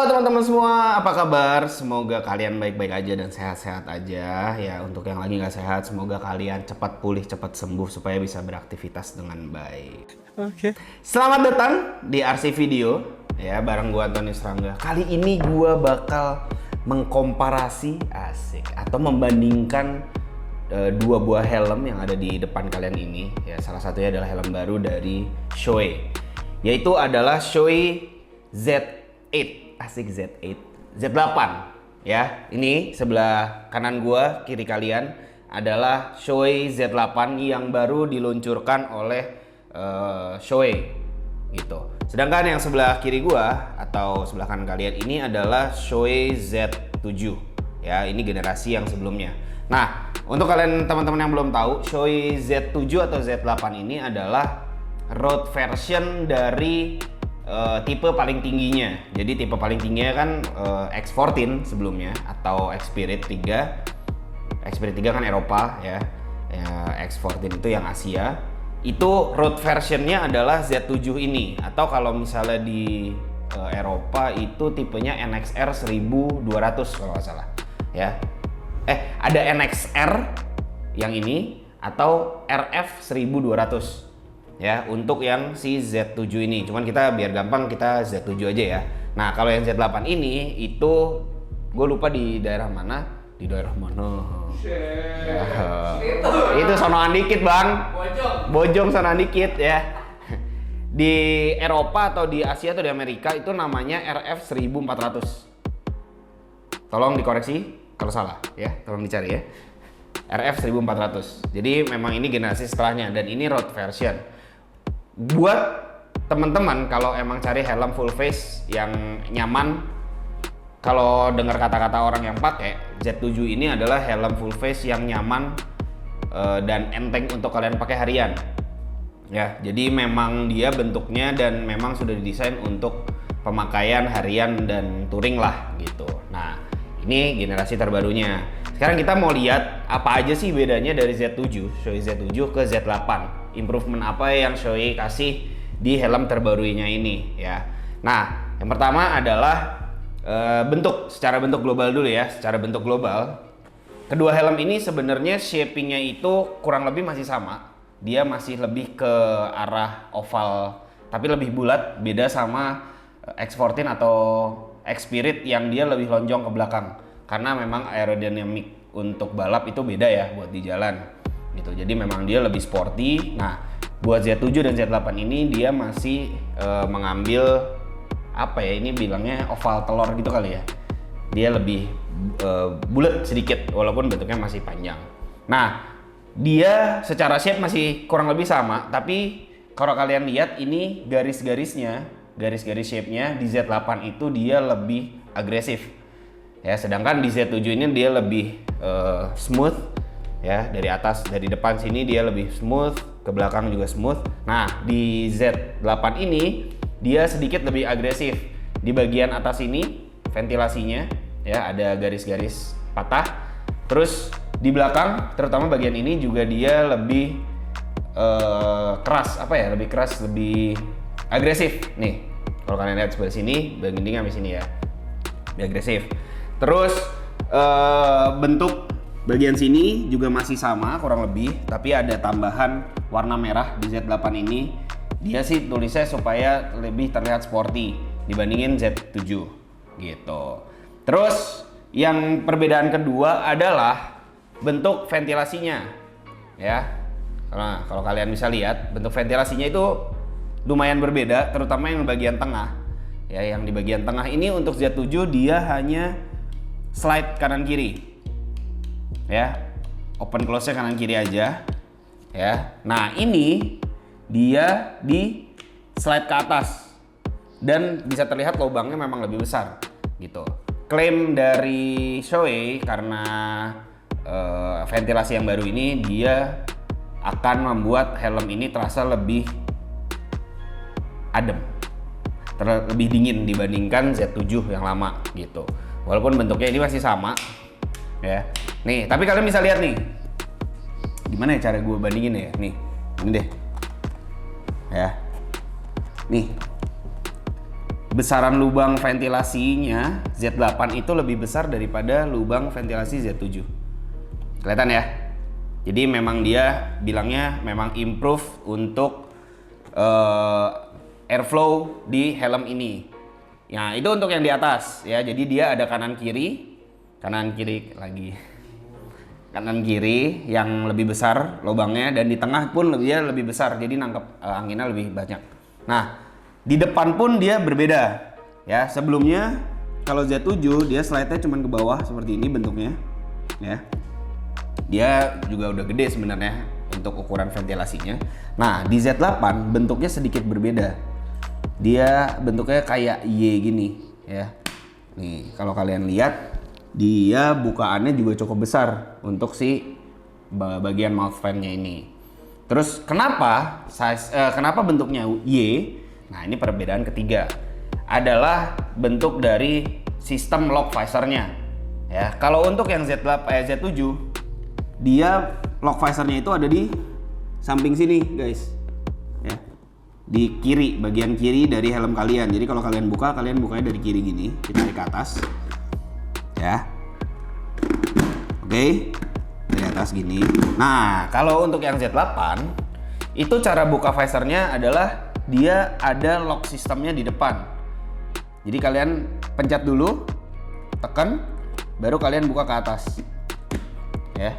Halo teman-teman semua, apa kabar? Semoga kalian baik-baik aja dan sehat-sehat aja. Ya, untuk yang lagi nggak sehat, semoga kalian cepat pulih, cepat sembuh supaya bisa beraktivitas dengan baik. Oke. Selamat datang di RC Video, ya bareng gua Antonius Rangga. Kali ini gua bakal mengkomparasi atau membandingkan dua buah helm yang ada di depan kalian ini. Ya, salah satunya adalah helm baru dari Shoei, yaitu adalah Shoei Z8. Z8 ya. Ini sebelah kanan gua, kiri kalian adalah Shoei Z8 yang baru diluncurkan oleh Shoei gitu. Sedangkan yang sebelah kiri gua atau sebelah kanan kalian ini adalah Shoei Z7 ya. Ini generasi yang sebelumnya. Nah, untuk kalian teman-teman yang belum tahu, Shoei Z7 atau Z8 ini adalah road version dari tipe paling tingginya. Jadi tipe paling tingginya kan X14 sebelumnya atau Xspirit 3. Xspirit 3 kan Eropa ya. X14 itu yang Asia. Itu road versionnya adalah Z7 ini, atau kalau misalnya di Eropa itu tipenya NXR 1200 kalau nggak salah ya. Ada NXR yang ini atau RF 1200 ya, untuk yang si Z7 ini. Cuman kita biar gampang kita Z7 aja ya. Nah, kalau yang Z8 ini itu gue lupa di daerah mana. Di daerah mana? Ya, itu sonoan dikit bang. Bojong sonoan dikit ya. Di Eropa atau di Asia atau di Amerika itu namanya RF 1400. Tolong dikoreksi kalau salah ya, tolong dicari ya. RF 1400. Jadi memang ini generasi setelahnya dan ini road version. Buat teman-teman kalau emang cari helm full face yang nyaman, kalau dengar kata-kata orang yang pakai, Z7 ini adalah helm full face yang nyaman dan enteng untuk kalian pakai harian. Ya, jadi memang dia bentuknya dan memang sudah didesain untuk pemakaian harian dan touring lah gitu. Nah, ini generasi terbarunya. Sekarang kita mau lihat apa aja sih bedanya dari Z7, Shoei Z7 ke Z8. Improvement apa yang Shoei kasih di helm terbarunya ini ya. Nah, yang pertama adalah secara bentuk global dulu ya. Secara bentuk global, kedua helm ini sebenarnya shapingnya itu kurang lebih masih sama. Dia masih lebih ke arah oval, tapi lebih bulat. Beda sama X14 atau Xspirit yang dia lebih lonjong ke belakang. Karena memang aerodinamik untuk balap itu beda ya buat di jalan gitu. Jadi memang dia lebih sporty. Nah, buat Z7 dan Z8 ini dia masih mengambil apa ya, ini bilangnya oval telur gitu kali ya. Dia lebih bulat sedikit walaupun bentuknya masih panjang. Nah, dia secara shape masih kurang lebih sama, tapi kalau kalian lihat ini garis-garisnya, garis-garis shape-nya di Z8 itu dia lebih agresif. Ya, sedangkan di Z7 ini dia lebih smooth ya, dari atas, dari depan sini dia lebih smooth, ke belakang juga smooth. Nah, di Z8 ini dia sedikit lebih agresif. Di bagian atas ini ventilasinya ya ada garis-garis patah. Terus di belakang, terutama bagian ini juga dia lebih keras, lebih keras, lebih agresif. Nih, kalau kalian lihat sebelah sini, bagian ini sampai sini ya, lebih agresif. Terus bentuk bagian sini juga masih sama kurang lebih, tapi ada tambahan warna merah di Z8 ini. Dia sih tulisnya supaya lebih terlihat sporty dibandingin Z7 gitu. Terus yang perbedaan kedua adalah bentuk ventilasinya ya. Karena kalau kalian bisa lihat, bentuk ventilasinya itu lumayan berbeda, terutama yang bagian tengah. Ya, yang di bagian tengah ini untuk Z7 dia hanya slide kanan kiri. Ya, open close-nya kanan kiri aja ya. Nah, ini dia di slide ke atas dan bisa terlihat lubangnya memang lebih besar gitu. Klaim dari Shoei karena ventilasi yang baru ini, dia akan membuat helm ini terasa lebih adem, lebih dingin dibandingkan Z7 yang lama gitu. Walaupun bentuknya ini masih sama ya. Nih, tapi kalian bisa lihat nih. Gimana ya cara gue bandingin ya? Nih, ini deh. Ya. Nih. besaran lubang ventilasinya Z8 itu lebih besar daripada lubang ventilasi Z7. Kelihatan ya? Jadi memang dia bilangnya memang improve untuk airflow di helm ini. Nah, itu untuk yang di atas ya. Jadi dia ada kanan kiri lagi. Kanan kiri yang lebih besar lubangnya, dan di tengah pun dia lebih besar. Jadi nangkep anginnya lebih banyak. Nah, di depan pun dia berbeda ya. Sebelumnya kalau Z7 dia slide-nya cuma ke bawah seperti ini bentuknya ya. Dia juga udah gede sebenarnya untuk ukuran ventilasinya. Nah, di Z8 bentuknya sedikit berbeda. Dia bentuknya kayak Y gini ya. Nih, kalau kalian lihat dia bukaannya juga cukup besar untuk si bagian mouth fan-nya ini. Terus kenapa bentuknya Y? Nah, ini perbedaan ketiga adalah bentuk dari sistem lock visor-nya. Ya, kalau untuk yang Z7 dia lock visor-nya itu ada di samping sini, guys. Ya. Di kiri, bagian kiri dari helm kalian. Jadi kalau kalian bukanya dari kiri gini, ditarik ke atas. Ya. Oke. Dari atas gini. Nah, kalau untuk yang Z8 itu cara buka visornya adalah dia ada lock sistemnya di depan. Jadi kalian pencet dulu, tekan, baru kalian buka ke atas. Ya.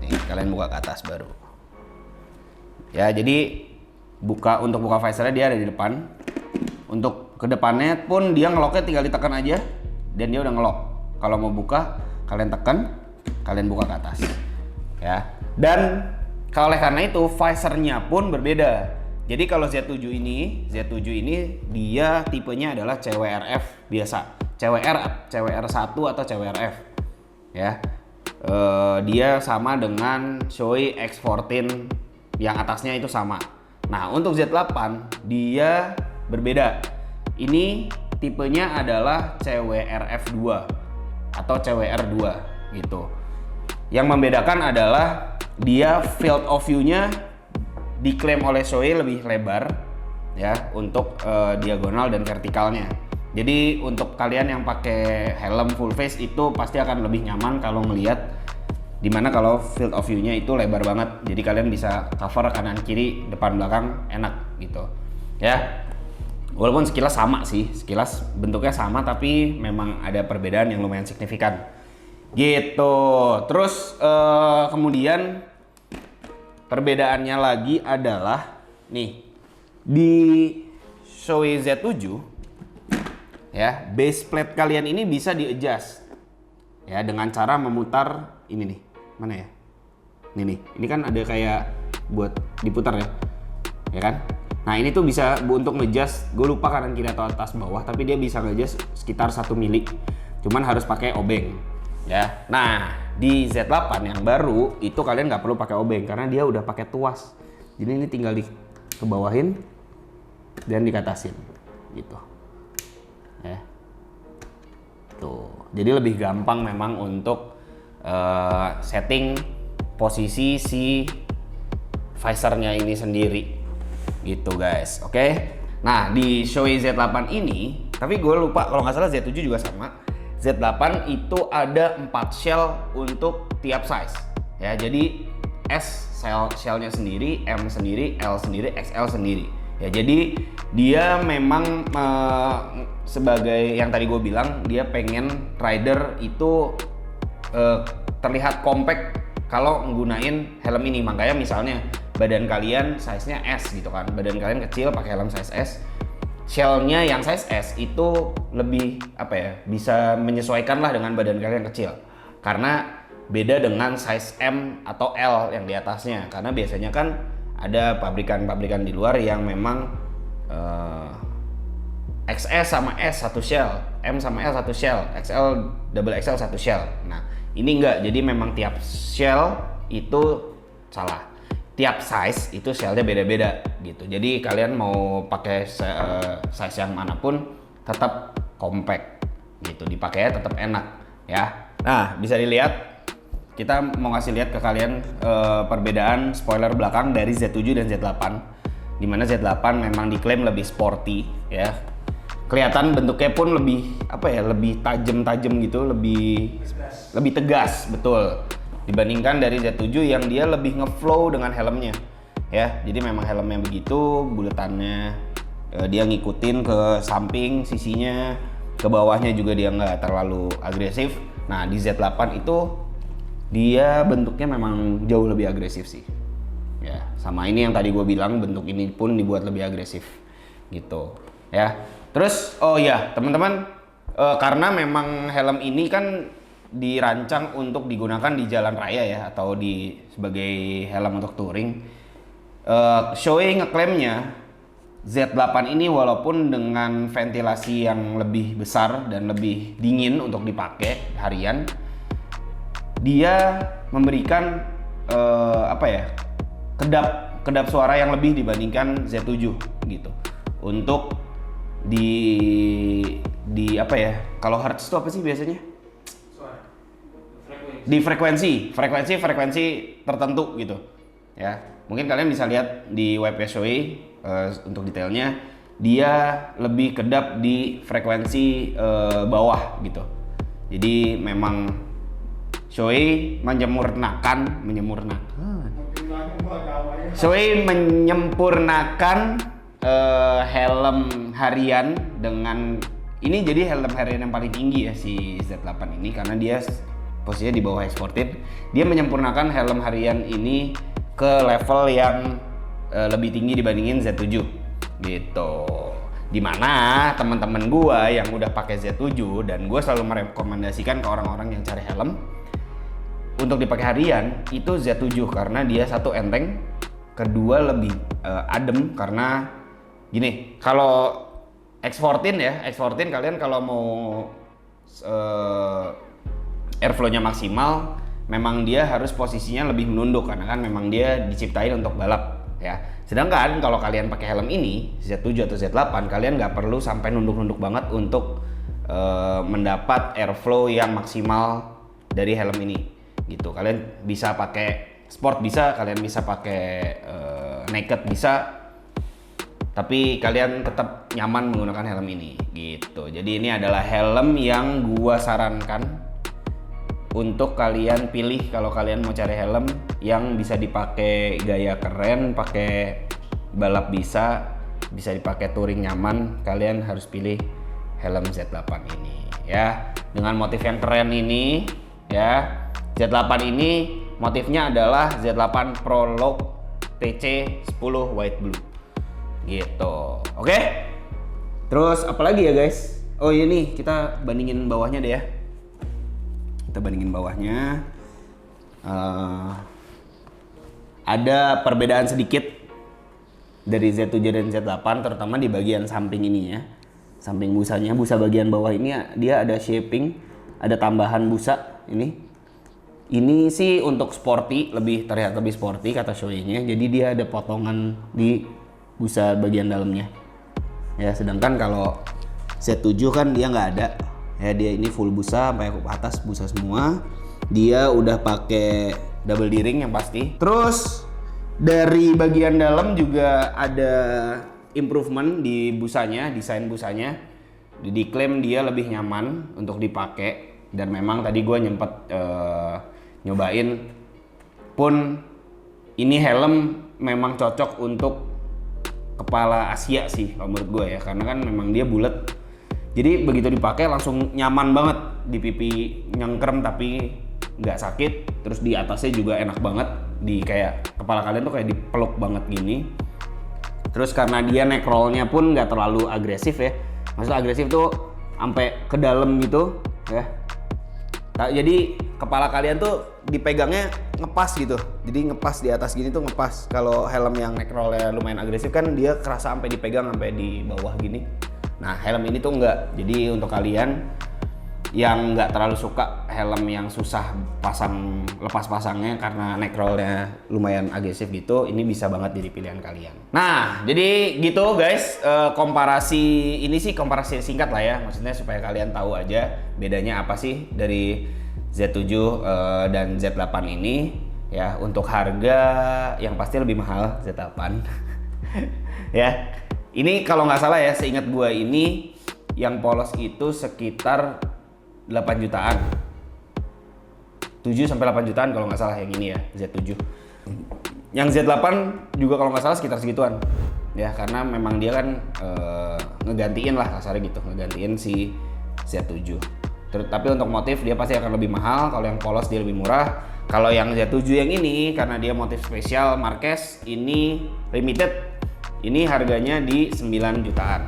Nih, kalian buka ke atas baru. Ya, jadi untuk buka visornya dia ada di depan. Untuk kedepannya pun dia ngeloknya tinggal ditekan aja dan dia udah ngelok. Kalau mau buka, kalian tekan, kalian buka ke atas. Ya. Dan oleh karena itu visornya pun berbeda. Jadi kalau Z7 ini dia tipenya adalah CWRF biasa. CWR1 atau CWRF. Ya. Dia sama dengan Shoei X14 yang atasnya itu sama. Nah, untuk Z8 dia berbeda. Ini tipenya adalah CWRF2 atau CWR2 gitu. Yang membedakan adalah dia field of view-nya diklaim oleh Shoei lebih lebar ya untuk diagonal dan vertikalnya. Jadi untuk kalian yang pakai helm full face itu pasti akan lebih nyaman kalau ngelihat, dimana kalau field of view-nya itu lebar banget. Jadi kalian bisa cover kanan kiri depan belakang enak gitu ya. Walaupun sekilas sama sih, sekilas bentuknya sama, tapi memang ada perbedaan yang lumayan signifikan gitu. Terus kemudian perbedaannya lagi adalah nih di Shoei Z7 ya, base plate kalian ini bisa di-adjust ya dengan cara memutar ini nih. Mana ya? Ini kan ada kayak buat diputar ya. Ya kan? Nah, ini tuh bisa untuk nge-adjust, gue lupa kanan kiri atau atas bawah, tapi dia bisa nge-adjust sekitar 1 mili. Cuman harus pakai obeng ya. Nah, di Z8 yang baru itu kalian nggak perlu pakai obeng karena dia udah pakai tuas. Jadi ini tinggal dikebawahin dan dikatasin gitu. Ya. Tuh. Jadi lebih gampang memang untuk setting posisi si visornya ini sendiri gitu guys. Oke. Nah, di Shoei Z8 ini, tapi gue lupa kalau nggak salah Z7 juga sama. Z8 itu ada 4 shell untuk tiap size ya. Jadi S shellnya sendiri, M sendiri, L sendiri, XL sendiri ya. Jadi dia memang sebagai yang tadi gue bilang, dia pengen rider itu terlihat compact kalau menggunain helm ini. Makanya misalnya badan kalian size-nya S gitu kan, badan kalian kecil pakai helm size S, shell-nya yang size S itu lebih bisa menyesuaikan lah dengan badan kalian kecil, karena beda dengan size M atau L yang di atasnya. Karena biasanya kan ada pabrikan-pabrikan di luar yang memang XS sama S satu shell, M sama L satu shell, XL double XL satu shell. Nah, ini enggak, jadi memang tiap shell itu tiap size itu shellnya beda-beda gitu. Jadi kalian mau pakai size yang manapun tetap compact gitu, dipakainya tetap enak ya. Nah, bisa dilihat, kita mau ngasih lihat ke kalian perbedaan spoiler belakang dari Z7 dan Z8. Dimana Z8 memang diklaim lebih sporty ya. kelihatan bentuknya pun lebih apa ya, lebih tajam gitu, lebih tegas, betul, dibandingkan dari Z7 yang dia lebih ngeflow dengan helmnya ya. Jadi memang helmnya begitu buletannya, dia ngikutin ke samping sisinya, ke bawahnya juga dia nggak terlalu agresif. Nah di Z8 itu dia bentuknya memang jauh lebih agresif sih ya, sama ini yang tadi gue bilang, bentuk ini pun dibuat lebih agresif gitu ya. Terus oh ya teman-teman, karena memang helm ini kan dirancang untuk digunakan di jalan raya ya, atau sebagai helm untuk touring. Shoei ngeklaimnya Z8 ini walaupun dengan ventilasi yang lebih besar dan lebih dingin untuk dipakai harian, dia memberikan kedap suara yang lebih dibandingkan Z7 gitu. Untuk di apa ya, kalau hertz itu apa sih biasanya? Suara. Di frekuensi tertentu gitu ya. Mungkin kalian bisa lihat di web Shoei untuk detailnya, dia lebih kedap di frekuensi bawah gitu. Jadi memang Shoei menyempurnakan helm harian dengan ini, jadi helm harian yang paling tinggi ya si Z8 ini, karena dia posisinya di bawah Sportive. Dia menyempurnakan helm harian ini ke level yang lebih tinggi dibandingin Z7 gitu. Dimana teman-teman gua yang udah pakai Z7, dan gua selalu merekomendasikan ke orang-orang yang cari helm untuk dipakai harian itu Z7, karena dia satu enteng, kedua lebih adem. Karena gini, kalau X14 kalian kalau mau airflow-nya maksimal, memang dia harus posisinya lebih menunduk karena kan memang dia diciptain untuk balap ya. Sedangkan kalau kalian pakai helm ini Z7 atau Z8, kalian nggak perlu sampai nunduk-nunduk banget untuk mendapat airflow yang maksimal dari helm ini gitu. Kalian bisa pakai sport, bisa kalian bisa pakai naked, bisa, tapi kalian tetap nyaman menggunakan helm ini gitu. Jadi ini adalah helm yang gua sarankan untuk kalian pilih kalau kalian mau cari helm yang bisa dipakai gaya keren, pakai balap bisa dipakai touring nyaman. Kalian harus pilih helm Z8 ini ya, dengan motif yang keren ini ya. Z8 ini motifnya adalah Z8 Prologue TC10 White Blue gitu. Oke. Terus apalagi ya guys? Oh iya nih, kita bandingin bawahnya deh ya. Kita bandingin bawahnya. Ada perbedaan sedikit dari Z7 dan Z8, terutama di bagian samping ini ya. Samping busanya, busa bagian bawah ini dia ada shaping, ada tambahan busa ini. Ini sih untuk sporty, terlihat lebih sporty kata Shoei-nya. Jadi dia ada potongan di busa bagian dalamnya ya, sedangkan kalau Z7 kan dia nggak ada ya, dia ini full busa sampai ke atas, busa semua. Dia udah pakai double D-ring yang pasti. Terus dari bagian dalam juga ada improvement di busanya, desain busanya diklaim dia lebih nyaman untuk dipakai, dan memang tadi gue nyempet nyobain pun ini helm memang cocok untuk kepala Asia sih kalau menurut gue ya, karena kan memang dia bulat, jadi begitu dipakai langsung nyaman banget, di pipi nyengkrem tapi nggak sakit. Terus di atasnya juga enak banget, di kayak kepala kalian tuh kayak dipeluk banget gini. Terus karena dia neck roll-nya pun nggak terlalu agresif ya, maksudnya agresif tuh sampai ke dalam gitu ya. Jadi kepala kalian tuh dipegangnya ngepas gitu, jadi ngepas di atas gini tuh ngepas. Kalau helm yang neck roll-nya lumayan agresif kan dia kerasa sampai dipegang sampai di bawah gini. Nah helm ini tuh enggak. Jadi untuk kalian yang nggak terlalu suka helm yang susah lepas pasangnya karena neck roll-nya lumayan agresif gitu, ini bisa banget jadi pilihan kalian. Nah jadi gitu guys, komparasi ini sih komparasi singkat lah ya, maksudnya supaya kalian tahu aja bedanya apa sih dari Z7 dan Z8 ini ya. Untuk harga yang pasti lebih mahal Z8 ya. Ini kalau nggak salah ya, seingat gua ini yang polos itu sekitar 8 jutaan. 7 sampai 8 jutaan kalau nggak salah yang ini ya, Z7. Yang Z8 juga kalau nggak salah sekitar segituan. Ya, karena memang dia kan ngegantiin lah kasarnya gitu, ngegantiin si Z7. Tapi untuk motif dia pasti akan lebih mahal, kalau yang polos dia lebih murah. Kalau yang Z7 yang ini karena dia motif spesial Marquez, ini limited. Ini harganya di 9 jutaan.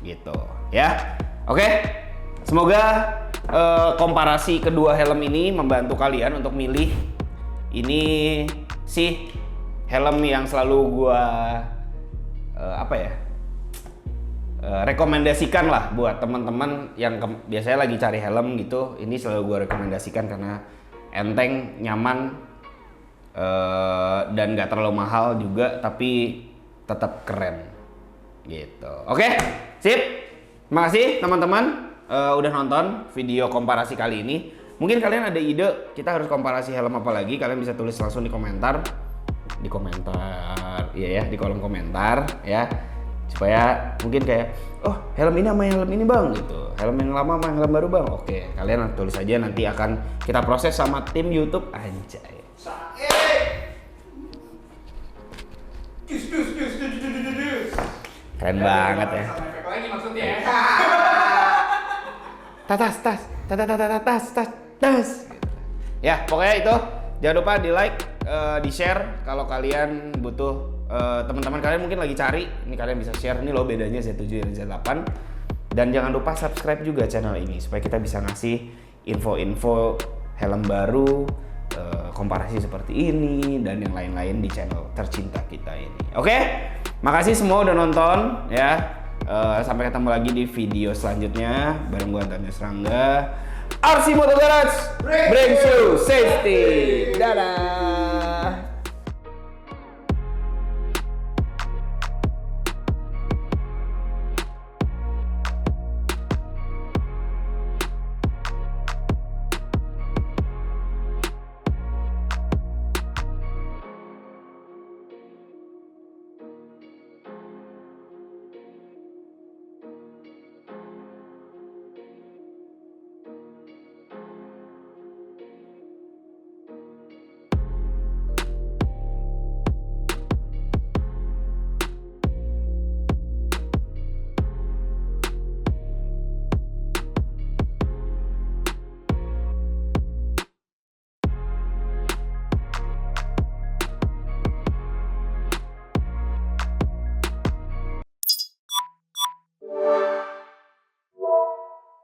Gitu, ya. Oke. Semoga komparasi kedua helm ini membantu kalian untuk milih ini sih helm yang selalu gua rekomendasikan lah buat teman-teman yang biasanya lagi cari helm gitu. Ini selalu gua rekomendasikan karena enteng, nyaman, dan nggak terlalu mahal juga, tapi tetap keren gitu. Oke, sip. Terima kasih teman-teman udah nonton video komparasi kali ini. Mungkin kalian ada ide kita harus komparasi helm apa lagi, kalian bisa tulis langsung di komentar. Di kolom komentar ya. Supaya mungkin kayak, oh helm ini sama helm ini bang gitu. Helm yang lama sama helm baru bang. Oke, kalian tulis aja, nanti akan kita proses sama tim YouTube anjay. Keren banget ya. Lagi maksudnya ya. Tas. Ya, pokoknya itu. Jangan lupa di like, di share kalau kalian butuh. Teman-teman kalian mungkin lagi cari, ini kalian bisa share nih loh bedanya Z7 dan Z8. Dan jangan lupa subscribe juga channel ini supaya kita bisa ngasih info-info helm baru, komparasi seperti ini dan yang lain-lain di channel tercinta kita ini. Oke? Makasih semua udah nonton ya. Sampai ketemu lagi di video selanjutnya bareng gua Antonio Serangga. RC Moto Garage brings you safety. Dadah.